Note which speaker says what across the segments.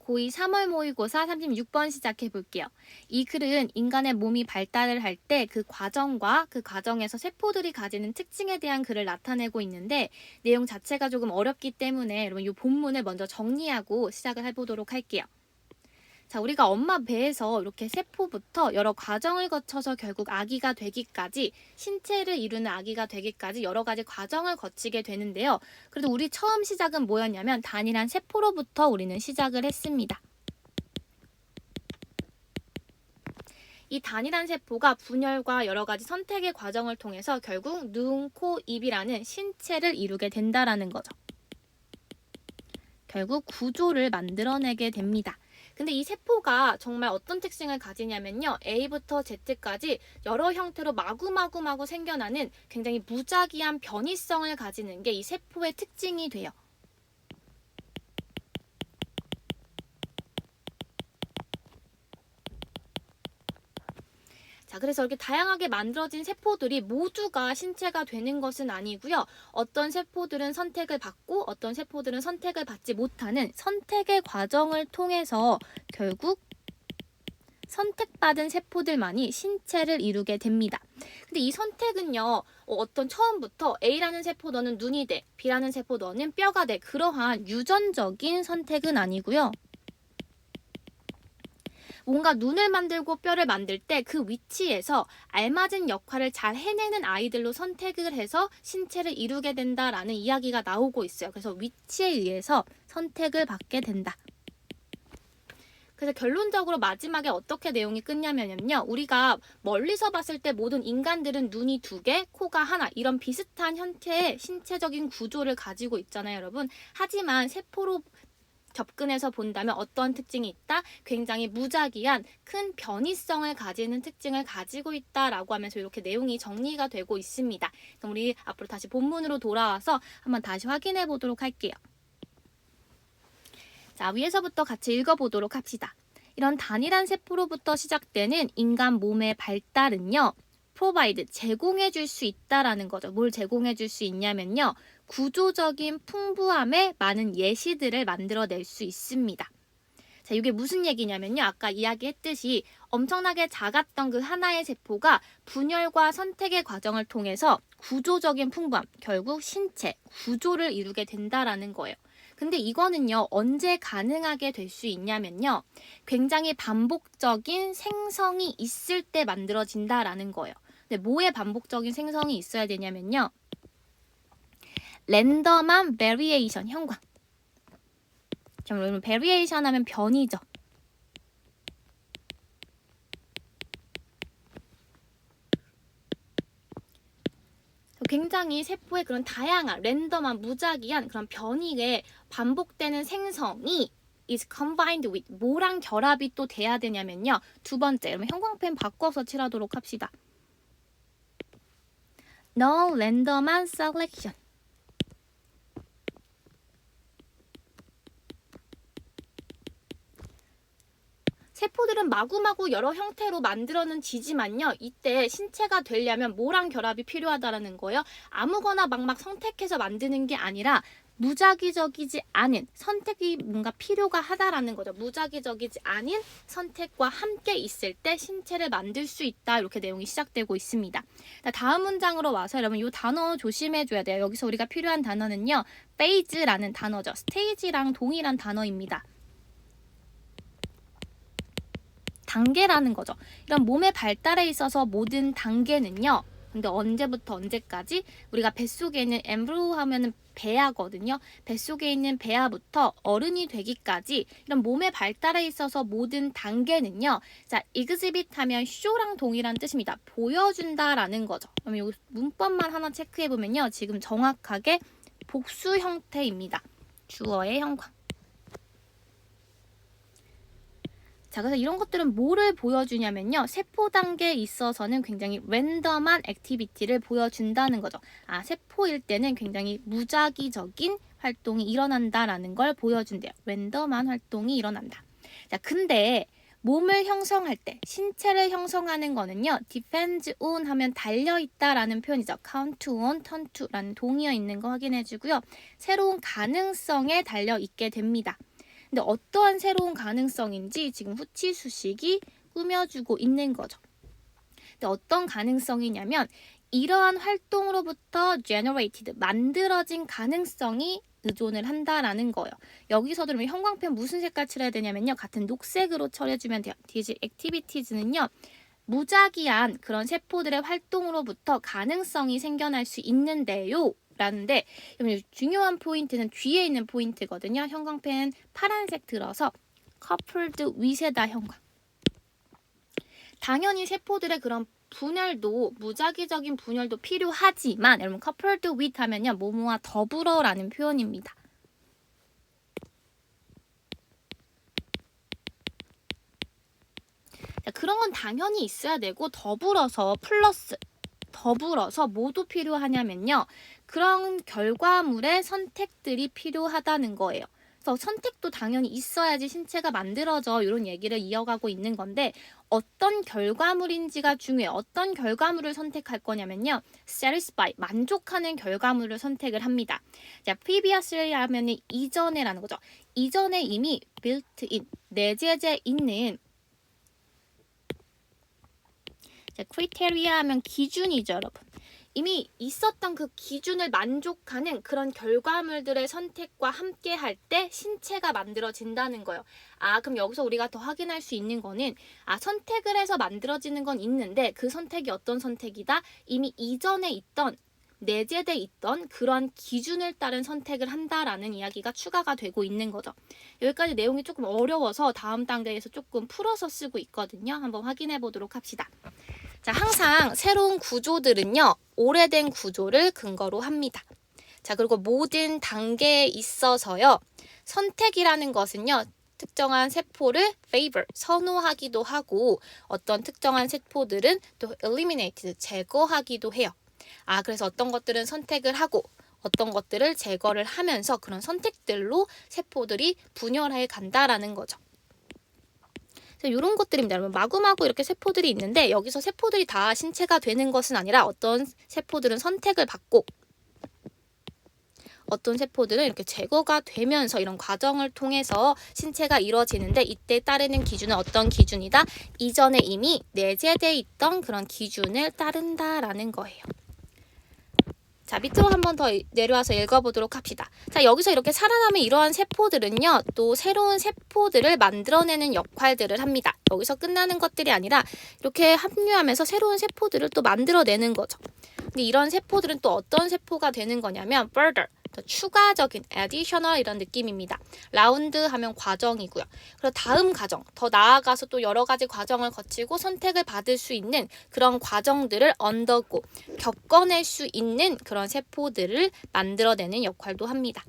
Speaker 1: 고2 3월 모의고사 36번 시작해 볼게요. 이 글은 인간의 몸이 발달을 할 때 그 과정과 그 과정에서 세포들이 가지는 특징에 대한 글을 나타내고 있는데 내용 자체가 조금 어렵기 때문에 여러분 이 본문을 먼저 정리하고 시작을 해보도록 할게요. 자, 우리가 엄마 배에서 이렇게 세포부터 여러 과정을 거쳐서 결국 아기가 되기까지 신체를 이루는 아기가 되기까지 여러 가지 과정을 거치게 되는데요. 그래도 우리 처음 시작은 뭐였냐면 단일한 세포로부터 우리는 시작을 했습니다. 이 단일한 세포가 분열과 여러 가지 선택의 과정을 통해서 결국 눈, 코, 입이라는 신체를 이루게 된다라는 거죠. 결국 구조를 만들어내게 됩니다. 근데 이 세포가 정말 어떤 특징을 가지냐면요. A부터 Z까지 여러 형태로 마구마구 생겨나는 굉장히 무작위한 변이성을 가지는 게 이 세포의 특징이 돼요. 자, 그래서 이렇게 다양하게 만들어진 세포들이 모두가 신체가 되는 것은 아니고요. 어떤 세포들은 선택을 받고 어떤 세포들은 선택을 받지 못하는 선택의 과정을 통해서 결국 선택받은 세포들만이 신체를 이루게 됩니다. 근데 이 선택은요, 어떤 처음부터 A라는 세포 너는 눈이 돼, B라는 세포 너는 뼈가 돼, 그러한 유전적인 선택은 아니고요. 뭔가 눈을 만들고 뼈를 만들 때 그 위치에서 알맞은 역할을 잘 해내는 아이들로 선택을 해서 신체를 이루게 된다라는 이야기가 나오고 있어요. 그래서 위치에 의해서 선택을 받게 된다. 그래서 결론적으로 마지막에 어떻게 내용이 끝냐면요. 우리가 멀리서 봤을 때 모든 인간들은 눈이 2개, 코가 하나 이런 비슷한 형태의 신체적인 구조를 가지고 있잖아요, 여러분. 하지만 세포로 접근해서 본다면 어떤 특징이 있다? 굉장히 무작위한 큰 변이성을 가지는 특징을 가지고 있다라고 하면서 이렇게 내용이 정리가 되고 있습니다. 그럼 우리 앞으로 다시 본문으로 돌아와서 한번 다시 확인해 보도록 할게요. 자, 위에서부터 같이 읽어보도록 합시다. 이런 단일한 세포로부터 시작되는 인간 몸의 발달은요. provide, 제공해 줄 수 있다라는 거죠. 뭘 제공해 줄 수 있냐면요. 구조적인 풍부함의 많은 예시들을 만들어낼 수 있습니다. 자, 이게 무슨 얘기냐면요. 아까 이야기했듯이 엄청나게 작았던 그 하나의 세포가 분열과 선택의 과정을 통해서 구조적인 풍부함, 결국 신체, 구조를 이루게 된다라는 거예요. 근데 이거는요, 언제 가능하게 될 수 있냐면요. 굉장히 반복적인 생성이 있을 때 만들어진다라는 거예요. 근데 뭐에 반복적인 생성이 있어야 되냐면요. 랜덤한 베리에이션, 형광. 자, 여러분, 베리에이션 하면 변이죠. 굉장히 세포의 그런 다양한 랜덤한 무작위한 그런 변이에 반복되는 생성이 is combined with 뭐랑 결합이 또 돼야 되냐면요. 두 번째, 여러분 형광펜 바꿔서 칠하도록 합시다. non-random한 selection. 세포들은 마구마구 여러 형태로 만들어는 지지만요. 이때 신체가 되려면 뭐랑 결합이 필요하다라는 거예요. 아무거나 막 선택해서 만드는 게 아니라 무작위적이지 않은 선택이 뭔가 필요가 하다라는 거죠. 무작위적이지 않은 선택과 함께 있을 때 신체를 만들 수 있다. 이렇게 내용이 시작되고 있습니다. 다음 문장으로 와서 여러분 이 단어 조심해줘야 돼요. 여기서 우리가 필요한 단어는요. phase라는 단어죠. 스테이지랑 동일한 단어입니다. 단계라는 거죠. 이런 몸의 발달에 있어서 모든 단계는요. 근데 언제부터 언제까지? 우리가 뱃속에 있는 엠브리오 하면은 배아거든요. 뱃속에 있는 배아부터 어른이 되기까지 이런 몸의 발달에 있어서 모든 단계는요. 자, exhibit 하면 show랑 동일한 뜻입니다. 보여준다라는 거죠. 그럼 이 문법만 하나 체크해 보면요. 지금 정확하게 복수 형태입니다. 주어의 형광. 자, 그래서 이런 것들은 뭐를 보여주냐면요. 세포 단계에 있어서는 굉장히 랜덤한 액티비티를 보여준다는 거죠. 아, 세포일 때는 굉장히 무작위적인 활동이 일어난다라는 걸 보여준대요. 랜덤한 활동이 일어난다. 자, 근데 몸을 형성할 때, 신체를 형성하는 거는요. depends on 하면 달려있다라는 표현이죠. count on, turn to라는 동의어 있는 거 확인해 주고요. 새로운 가능성에 달려있게 됩니다. 근데 어떠한 새로운 가능성인지 지금 후치 수식이 꾸며주고 있는 거죠. 근데 어떤 가능성이냐면 이러한 활동으로부터 generated, 만들어진 가능성이 의존을 한다라는 거예요. 여기서도 그러면 형광펜 무슨 색깔 칠해야 되냐면요. 같은 녹색으로 칠해주면 돼요. These activities는요. 무작위한 그런 세포들의 활동으로부터 가능성이 생겨날 수 있는데요. 라는데 중요한 포인트는 뒤에 있는 포인트거든요. 형광펜 파란색 들어서 coupled with에다 형광. 당연히 세포들의 그런 분열도 무작위적인 분열도 필요하지만 여러분 coupled with 하면요. 뭐뭐와 더불어라는 표현입니다. 자, 그런 건 당연히 있어야 되고 더불어서 플러스 더불어서 모두 필요하냐면요. 그런 결과물의 선택들이 필요하다는 거예요. 그래서 선택도 당연히 있어야지 신체가 만들어져 이런 얘기를 이어가고 있는 건데 어떤 결과물인지가 중요해요. 어떤 결과물을 선택할 거냐면요. satisfy, 만족하는 결과물을 선택을 합니다. 자, previously 하면 이전에라는 거죠. 이전에 이미 built in, 내재돼 있는 자, criteria 하면 기준이죠, 여러분. 이미 있었던 그 기준을 만족하는 그런 결과물들의 선택과 함께 할 때 신체가 만들어진다는 거예요. 아, 그럼 여기서 우리가 더 확인할 수 있는 거는 선택을 해서 만들어지는 건 있는데 그 선택이 어떤 선택이다? 이미 이전에 있던 내재돼 있던 그런 기준을 따른 선택을 한다라는 이야기가 추가가 되고 있는 거죠. 여기까지 내용이 조금 어려워서 다음 단계에서 조금 풀어서 쓰고 있거든요. 한번 확인해 보도록 합시다. 자, 항상 새로운 구조들은요, 오래된 구조를 근거로 합니다. 자, 그리고 모든 단계에 있어서요, 선택이라는 것은요, 특정한 세포를 favor, 선호하기도 하고, 어떤 특정한 세포들은 또 eliminated, 제거하기도 해요. 그래서 어떤 것들은 선택을 하고, 어떤 것들을 제거를 하면서 그런 선택들로 세포들이 분열해 간다라는 거죠. 이런 것들입니다. 여러분 마구마구 이렇게 세포들이 있는데 여기서 세포들이 다 신체가 되는 것은 아니라 어떤 세포들은 선택을 받고 어떤 세포들은 이렇게 제거가 되면서 이런 과정을 통해서 신체가 이루어지는데 이때 따르는 기준은 어떤 기준이다? 이전에 이미 내재되어 있던 그런 기준을 따른다라는 거예요. 자, 밑으로 한 번 더 내려와서 읽어보도록 합시다. 자, 여기서 이렇게 살아남은 이러한 세포들은요, 또 새로운 세포들을 만들어내는 역할들을 합니다. 여기서 끝나는 것들이 아니라 이렇게 합류하면서 새로운 세포들을 또 만들어내는 거죠. 근데 이런 세포들은 또 어떤 세포가 되는 거냐면 further, 더 추가적인 additional 이런 느낌입니다. 라운드 하면 과정이고요. 그리고 다음 과정, 더 나아가서 또 여러 가지 과정을 거치고 선택을 받을 수 있는 그런 과정들을 undergo, 겪어낼 수 있는 그런 세포들을 만들어내는 역할도 합니다.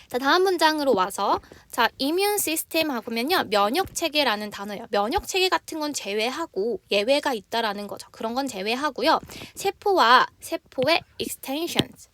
Speaker 1: 자, 다음 문장으로 와서 자, immune system 하면요. 면역 체계라는 단어예요. 면역 체계 같은 건 제외하고 예외가 있다라는 거죠. 그런 건 제외하고요. 세포와 세포의 extensions.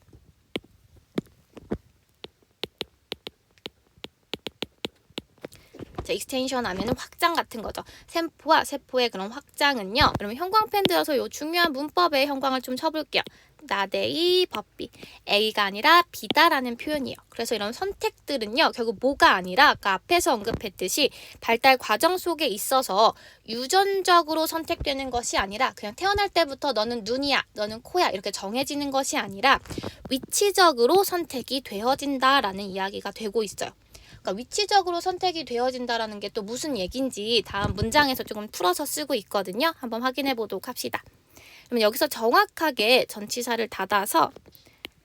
Speaker 1: 자, 익스텐션 하면은 확장 같은 거죠. 세포와 세포의 그런 확장은요. 여러분 형광펜 들어서 요 중요한 문법에 형광을 좀 쳐볼게요. 나데이 법비. A가 아니라 B다라는 표현이에요. 그래서 이런 선택들은요. 결국 뭐가 아니라 아까 앞에서 언급했듯이 발달 과정 속에 있어서 유전적으로 선택되는 것이 아니라 그냥 태어날 때부터 너는 눈이야, 너는 코야 이렇게 정해지는 것이 아니라 위치적으로 선택이 되어진다라는 이야기가 되고 있어요. 그러니까 위치적으로 선택이 되어진다라는 게 또 무슨 얘기인지 다음 문장에서 조금 풀어서 쓰고 있거든요. 한번 확인해 보도록 합시다. 그러면 여기서 정확하게 전치사를 닫아서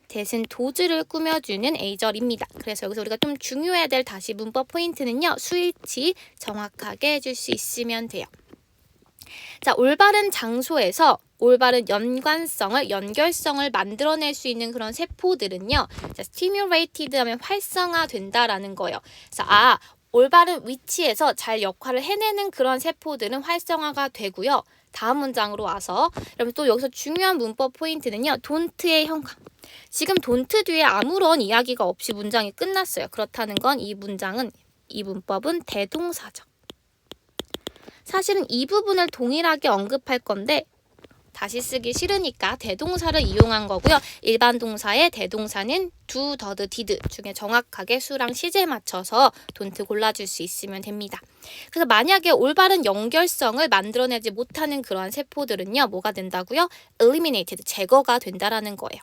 Speaker 1: 대신 도즈를 꾸며주는 A절입니다. 그래서 여기서 우리가 좀 중요해야 될 다시 문법 포인트는요. 수일치 정확하게 해줄 수 있으면 돼요. 자, 올바른 장소에서 올바른 연결성을 만들어낼 수 있는 그런 세포들은요. 자, stimulated 하면 활성화된다라는 거예요. 그래서 올바른 위치에서 잘 역할을 해내는 그런 세포들은 활성화가 되고요. 다음 문장으로 와서 여러분 또 여기서 중요한 문법 포인트는요. don't의 형광. 지금 don't 뒤에 아무런 이야기가 없이 문장이 끝났어요. 그렇다는 건 이 문법은 대동사죠. 사실은 이 부분을 동일하게 언급할 건데 다시 쓰기 싫으니까 대동사를 이용한 거고요. 일반 동사의 대동사는 do, does, did 중에 정확하게 수랑 시제 맞춰서 don't 골라줄 수 있으면 됩니다. 그래서 만약에 올바른 연결성을 만들어내지 못하는 그러한 세포들은요. 뭐가 된다고요? eliminated, 제거가 된다라는 거예요.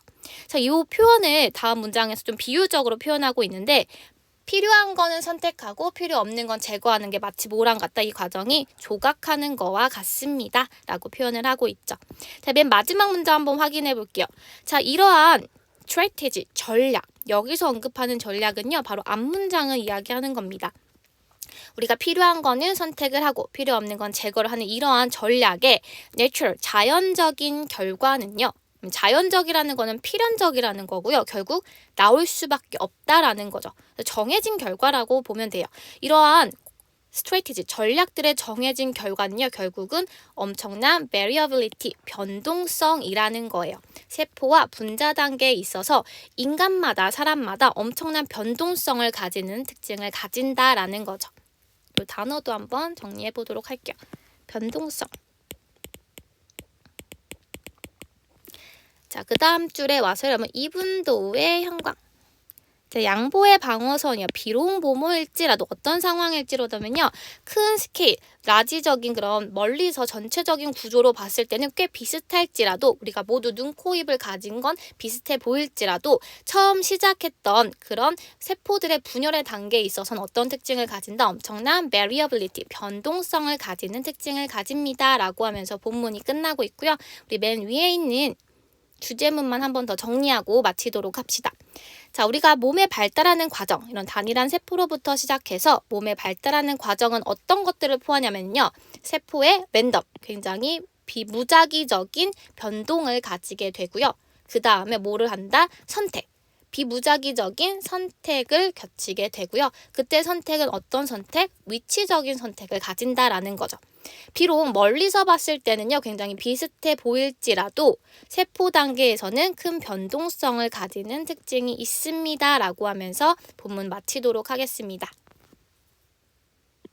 Speaker 1: 자, 이 표현을 다음 문장에서 좀 비유적으로 표현하고 있는데 필요한 거는 선택하고 필요 없는 건 제거하는 게 마치 뭐랑 같다. 이 과정이 조각하는 거와 같습니다. 라고 표현을 하고 있죠. 자, 맨 마지막 문장 한번 확인해 볼게요. 자, 이러한 strategy, 전략. 여기서 언급하는 전략은요. 바로 앞 문장을 이야기하는 겁니다. 우리가 필요한 거는 선택을 하고 필요 없는 건 제거를 하는 이러한 전략의 natural, 자연적인 결과는요. 자연적이라는 거는 필연적이라는 거고요. 결국 나올 수밖에 없다라는 거죠. 정해진 결과라고 보면 돼요. 이러한 strategy, 전략들의 정해진 결과는요. 결국은 엄청난 variability, 변동성이라는 거예요. 세포와 분자 단계에 있어서 인간마다, 사람마다 엄청난 변동성을 가지는 특징을 가진다라는 거죠. 이 단어도 한번 정리해 보도록 할게요. 변동성. 자, 그 다음 줄에 와서 여러분 이분도의 형광. 자, 양보의 방어선이요. 비록 뭐뭐일지라도 어떤 상황일지라도면요. 큰 스케일, 라지적인 그런 멀리서 전체적인 구조로 봤을 때는 꽤 비슷할지라도 우리가 모두 눈, 코, 입을 가진 건 비슷해 보일지라도 처음 시작했던 그런 세포들의 분열의 단계에 있어서는 어떤 특징을 가진다? 엄청난 variability, 변동성을 가지는 특징을 가집니다. 라고 하면서 본문이 끝나고 있고요. 우리 맨 위에 있는 주제문만 한 번 더 정리하고 마치도록 합시다. 자, 우리가 몸에 발달하는 과정, 이런 단일한 세포로부터 시작해서 몸에 발달하는 과정은 어떤 것들을 포함하냐면요. 세포의 랜덤, 굉장히 비무작위적인 변동을 가지게 되고요. 그 다음에 뭐를 한다? 선택. 비무작위적인 선택을 거치게 되고요. 그때 선택은 어떤 선택? 위치적인 선택을 가진다라는 거죠. 비록 멀리서 봤을 때는요, 굉장히 비슷해 보일지라도 세포 단계에서는 큰 변동성을 가지는 특징이 있습니다. 라고 하면서 본문 마치도록 하겠습니다.